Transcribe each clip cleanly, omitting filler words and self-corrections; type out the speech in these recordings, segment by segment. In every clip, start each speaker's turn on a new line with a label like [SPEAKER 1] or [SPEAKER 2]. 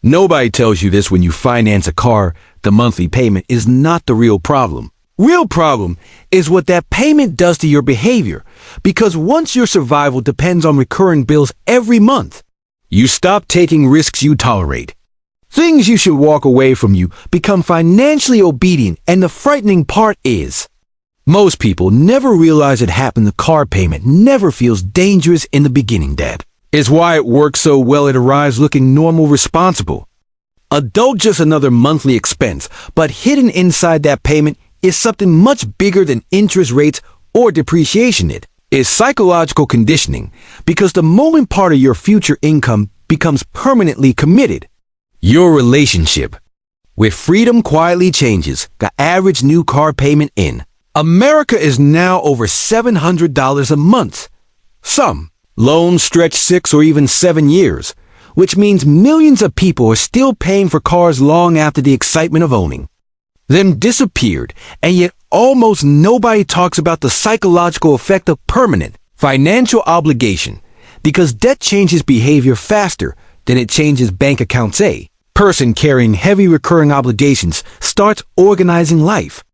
[SPEAKER 1] Nobody tells you this when you finance a car. The monthly payment is not the real problem. Real problem is what that payment does to your behavior, because once your survival depends on recurring bills every month, you stop taking risks you tolerate. Things you should walk away from you become financially obedient, and the frightening part is, most people never realize it happened. The car payment never feels dangerous in the beginning. That is why it works so well. It arrives looking normal, responsible. Adult, just another monthly expense, but hidden inside that payment is something much bigger than interest rates or depreciation. It is psychological conditioning, because the moment part of your future income becomes permanently committed. Your relationship with freedom quietly changes. The average new car payment in America is now over $700 a month. Some loans stretch 6 or even 7 years, which means millions of people are still paying for cars long after the excitement of owning them disappeared, and yet almost nobody talks about the psychological effect of permanent financial obligation, because debt changes behavior faster than it changes bank accounts. A person carrying heavy recurring obligations starts organizing life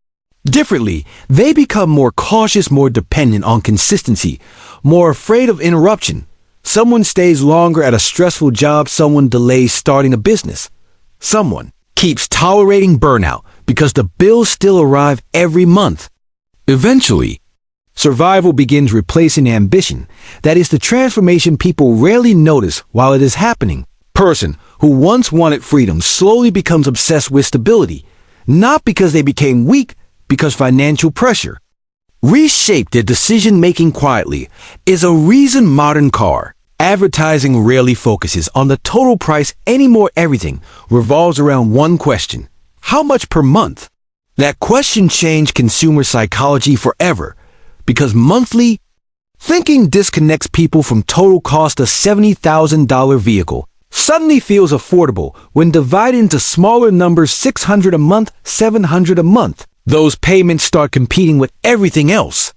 [SPEAKER 1] differently. They become more cautious, more dependent on consistency, more afraid of interruption. Someone stays longer at a stressful job. Someone delays starting a business. Someone keeps tolerating burnout because the bills still arrive every month. Eventually, survival begins replacing ambition. That is the transformation people rarely notice while it is happening. Person who once wanted freedom slowly becomes obsessed with stability, not because they became weak, because financial pressure reshaped their decision-making quietly. Is a reason modern car advertising rarely focuses on the total price anymore. Everything revolves around one question: how much per month? That question changed consumer psychology forever, because monthly thinking disconnects people from total cost. A $70,000 vehicle suddenly feels affordable when divided into smaller numbers: $600 a month, $700 a month. Those payments start competing with everything else.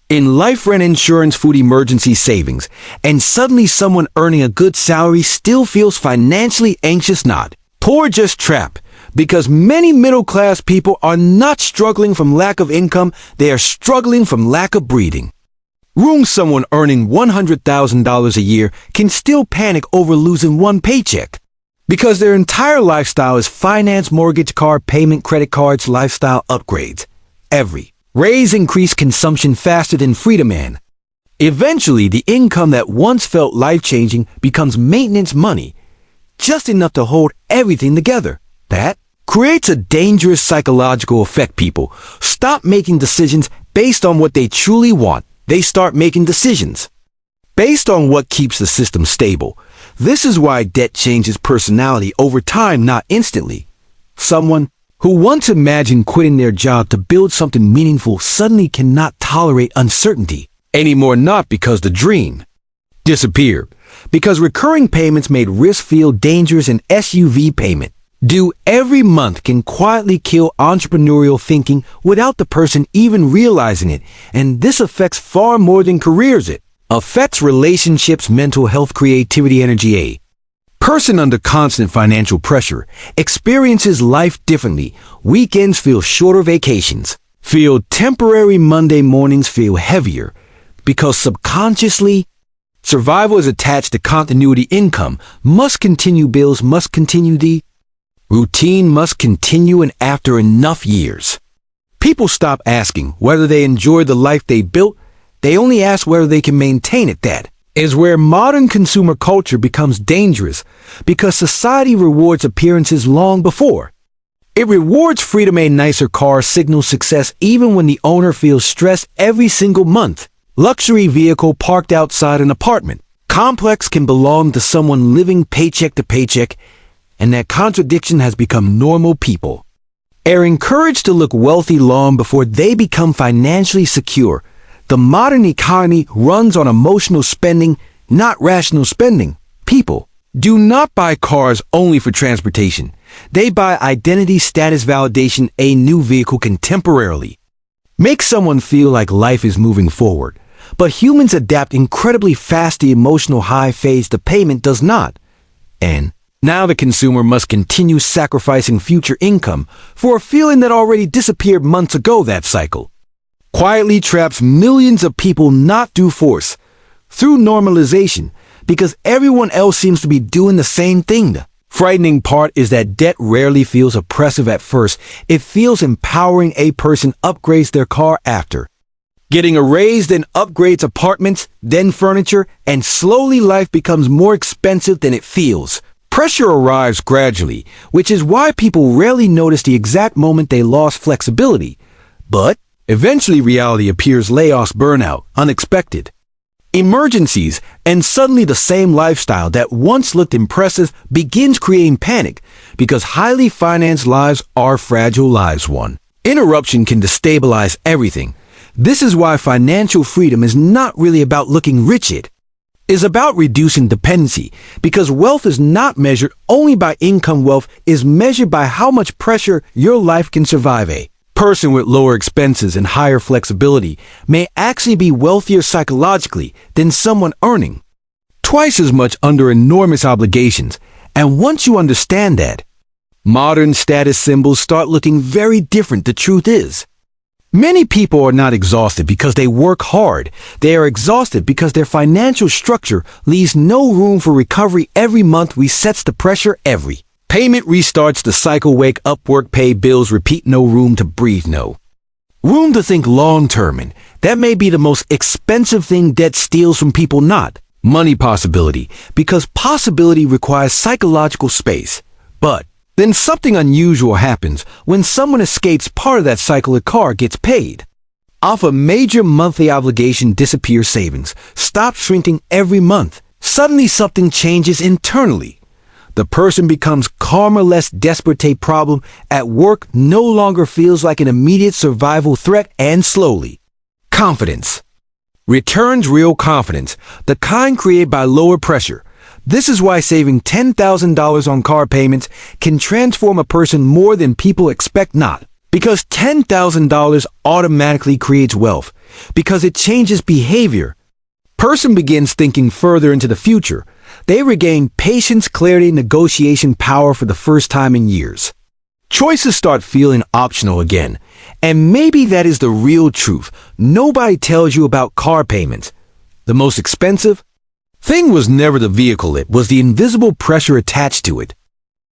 [SPEAKER 1] In life, rent, insurance, food, emergency savings, and suddenly someone earning a good salary still feels financially anxious, not poor, just trapped, because many middle-class people are not struggling from lack of income, they are struggling from lack of breathing room. Someone earning $100,000 a year can still panic over losing one paycheck, because their entire lifestyle is finance, mortgage, car payment, credit cards, lifestyle upgrades. Every raise increased consumption faster than freedom, and eventually the income that once felt life-changing becomes maintenance money, just enough to hold everything together. That creates a dangerous psychological effect. People stop making decisions based on what they truly want. They start making decisions based on what keeps the system stable. This is why debt changes personality over time, not instantly. Someone who once imagined quitting their job to build something meaningful suddenly cannot tolerate uncertainty anymore, not because the dream disappeared, because recurring payments made risk feel dangerous. An SUV payment due every month can quietly kill entrepreneurial thinking without the person even realizing it, and this affects far more than careers. It affects relationships, mental health, creativity, energy. A person under constant financial pressure experiences life differently. Weekends feel shorter, vacations feel temporary, Monday mornings feel heavier, because subconsciously survival is attached to continuity. Income must continue, bills must continue, the routine must continue, and after enough years, people stop asking whether they enjoy the life they built. They only ask whether they can maintain it. That is where modern consumer culture becomes dangerous, because society rewards appearances long before it rewards freedom. A nicer car signals success even when the owner feels stressed every single month. Luxury vehicle parked outside an apartment complex can belong to someone living paycheck to paycheck, and that contradiction has become normal. People are encouraged to look wealthy long before they become financially secure. The modern economy runs on emotional spending, not rational spending. People do not buy cars only for transportation. They buy identity, status, validation. A new vehicle can temporarily make someone feel like life is moving forward, but humans adapt incredibly fast. The emotional high fades, the payment does not. And Now the consumer must continue sacrificing future income for a feeling that already disappeared months ago. That cycle quietly traps millions of people not through force, through normalization, because everyone else seems to be doing the same thing. The frightening part is that debt rarely feels oppressive at first. It feels empowering. A person upgrades their car after getting a raise, then upgrades apartments, then furniture, and slowly life becomes more expensive than it feels. Pressure arrives gradually, which is why people rarely notice the exact moment they lost flexibility. But eventually reality appears: layoffs, burnout, unexpected emergencies, and suddenly the same lifestyle that once looked impressive begins creating panic, because highly financed lives are fragile lives. One interruption can destabilize everything. This is why financial freedom is not really about looking rich. It is about reducing dependency, because wealth is not measured only by income. Wealth is measured by how much pressure your life can survive. A person with lower expenses and higher flexibility may actually be wealthier psychologically than someone earning twice as much under enormous obligations. And once you understand that, modern status symbols start looking very different. The truth is, many people are not exhausted because they work hard. They are exhausted because their financial structure leaves no room for recovery. Every month resets the pressure. Every payment restarts the cycle. Wake up, work, pay bills, repeat. No room to breathe, no room to think long-term. And that may be the most expensive thing debt steals from people. Not money, possibility, because possibility requires psychological space. But then something unusual happens. When someone escapes part of that cycle, a car gets paid off. A major monthly obligation disappears. Savings stop shrinking every month. Suddenly something changes internally. The person becomes calmer, less desperate. A problem at work no longer feels like an immediate survival threat, and slowly, confidence returns. Real confidence, the kind created by lower pressure. This is why saving $10,000 on car payments can transform a person more than people expect. Not because $10,000 automatically creates wealth, because it changes behavior. Person begins thinking further into the future. They regain patience, clarity, negotiation power for the first time in years. Choices start feeling optional again. And maybe that is the real truth. Nobody tells you about car payments. The most expensive thing was never the vehicle. It was the invisible pressure attached to it.